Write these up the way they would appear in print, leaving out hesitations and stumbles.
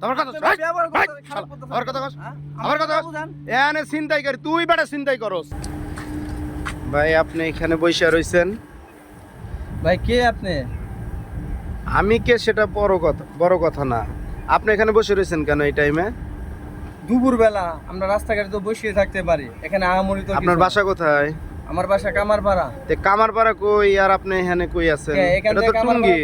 তোমার কথা আমার কথা আমার কথা এখানে চিন্তাই করি তুই বেটা চিন্তাই করস ভাই আপনি এখানে বসে রইছেন ভাই কে আপনি? আমি কে সেটা বড় কথা না আপনি এখানে বসে রয়েছেন কেন এই টাইমে? দুপুর বেলা আমরা রাস্তাঘাটে তো বসিয়ে থাকতে পারি, এখানে আহামরি তো আপনার কিছু না। বাসা কোথায়? আমার বাসা কামারপাড়া। তে কামারপাড়া কই আর আপনি এখানে কই আছেন? এখান এটা থেকে তো টুঙ্গি।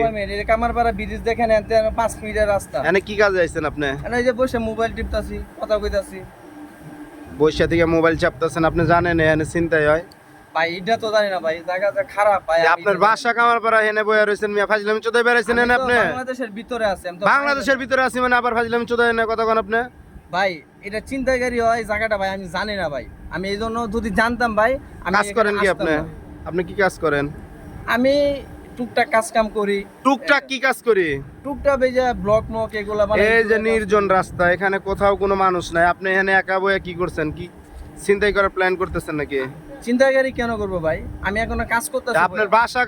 কামারপাড়া ব্রিজ দেখেন, এতে 5 মিনিটের রাস্তা। এখানে কি কাজে আইছেন আপনি? এই যে বসে মোবাইল টিপতাছি, কথা কইতাছি। বৈশা থেকে মোবাইল চাপতেছেন, আপনি জানেন এখানে চিন্তাই হয়? ভাই এটা তো জানি না ভাই, জায়গাটা খারাপ ভাই। যে আপনার বাসা কামারপাড়া এখানে বইয়া রয়েছেন মিয়া, ফাজলামি চোদাই বেড়াইছেন এখানে আপনি? বাংলাদেশের ভিতরে আছে, আমি তো বাংলাদেশের ভিতরে আছি মানে আবার ফাজলামি চোদাই না কথা কোন আপনি? ভাই এটা চিন্তাকারী হয় জায়গাটা ভাই, আমি জানি না ভাই। আমি এই জন্য যদি জানতাম ভাই আমি কাজ করেন কি আসতাম আপনি? না। আপনি কি কাজ করেন? আমি টুকটাক কাজ কাম করি। টুকটাক কি কাজ করি? টুকটাক এই যে ব্লক মক এগুলা বানাই। এই যে নির্জন রাস্তা, এখানে কোথাও কোনো মানুষ নাই, আপনি এখানে একা বইয়া কি করছেন? কি চিন্তাই করার প্ল্যান করতেছেন নাকি? চিন্তাকারী কেন করবো ভাই, আমি এখনো কাজ করতেছি। আপনার বাসা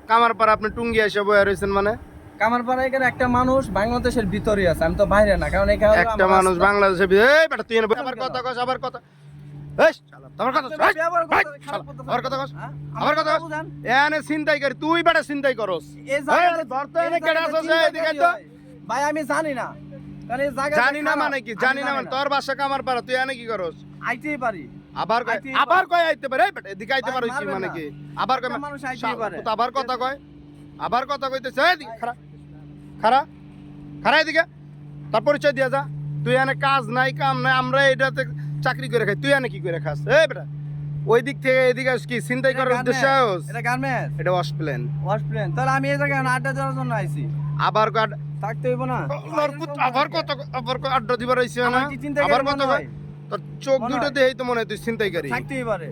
কামারপাড়া, আপনি টুঙ্গি এসে বইয়া রয়েছেন মানে? কামারপাড়া এখানে একটা মানুষ বাংলাদেশের ভিতরে আছে, আমি তো বাইরে না, কারণ এখানে একটা মানুষ বাংলাদেশে এই বেটা তুই আবার কথা কস, আবার কথা এই শালা তোমার কথা আবার কথা কস, আবার কথা কস এখানে চিন্তাই করি তুই বেটা চিন্তাই করস ধরতে এনে কেডা আছে এদিকে তো ভাই আমি জানি না, কারণ এই জায়গা জানি না মানে কি? জানি না মানে তোর বাসা কামারপাড়া, তুই এনে কি করস? আইতেই পারি। আবার কয় আইতে পারে? এই বেটা এদিকে আইতে পারে কি মানে কি? আবার কয় মানুষ আইতেই পারে। তো আবার কথা কয়, আবার কথা কইতেছে এদিকে খারা খারা খারা এদিকে তার পরিচয় দিয়া যা। তুই এনে কাজ নাই কাম নাই, আমরা এটাতে চাকরি করে খাই, তুই এনে কি করে খাস? এই বেটা ওই দিক থেকে এদিকে কি চিন্তাই করার উদ্দেশ্য? এটা গার্মেন্টস, এটা ওয়াশ প্ল্যান। Wash plane. তাহলে আমি এই জায়গায় আড্ডা দেওয়ার জন্য আইছি, আবার থাকতে হইব না? আবার কত আবার আড্ডা দিবার আইছি না? আমার কি চিন্তাকারী আবার কত মনে হয়? তোর চোখ মনে দুটো হয়? দেই তো মনে হয় তুই চিন্তাই করি। থাকতেই পারে।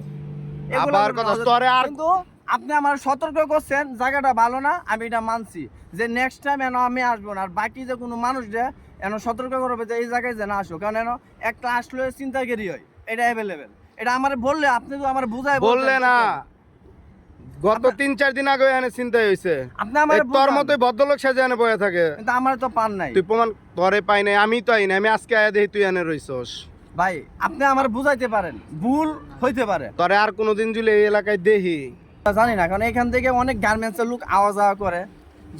আবার কথা তোরে আর কিন্তু আপনি আমার সতর্ক করছেন জায়গাটা ভালো না, আমি এটা মানছি যে নেক্সট টাইম এন আমি আসবো না। আর বাকি যে কোনো মানুষ যে এন সতর্ক করবে যে এই জায়গায় যেন আসো, কারণ এন একটা আসলে চিন্তাকারী হয়, এটা অ্যাভেলেবেল। এটা আমার বললে আপনি তো আমার বুঝাই বললে না, গত 3-4 দিন আগে এনে চিন্তাই হইছে। আপনি আমার তোর মতোই ভদ্রলোক সাজে এনে বয়ে থাকে। কিন্তু আমার তো পান নাই তুই প্রমাণ তোরে পাই নাই, আমি তো আই নাই, আমি আজকে আয়া দেখি তুই এনে রইছস। ভাই, আপনি আমার বুঝাইতে পারেন, ভুল হইতে পারে। তোরে আর কোনোদিন যদি এই এলাকায় দেখি জানি না, কারণ এখান থেকে অনেক গার্মেন্টসের লোক আওয়া যাওয়া করে।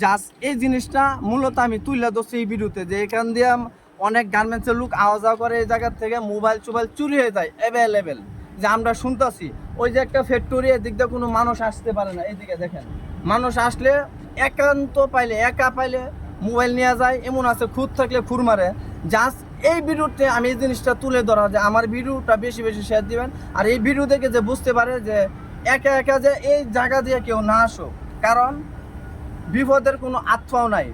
জাস্ট এই জিনিসটা মূলত আমি তুলে ধরছি এই ভিডিওতে, যে এখান দিয়ে অনেক গার্মেন্টসের লোক আওয়া যাওয়া করে, এই জায়গা থেকে মোবাইল টোবাইল চুরি হয়ে যায় অ্যাভেলেবেল। যে আমরা শুনতেছি ওই যে একটা ফ্যাক্টরি, এদিক দিয়ে কোনো মানুষ আসতে পারে না, এইদিকে দেখেন মানুষ আসলে একান্ত পাইলে একা পাইলে মোবাইল নিয়ে যায়, এমন আছে খুদ থাকলে খুর মারে। জাস্ট এই ভিডিওতে আমি এই জিনিসটা তুলে ধরা, যে আমার ভিডিওটা বেশি বেশি শেয়ার দিবেন। আর এই ভিডিও থেকে যে বুঝতে পারে যে একা একা যে এই জায়গা দিয়ে কেউ না আসো, কারণ বিপদের কোনো আত্মাও নাই।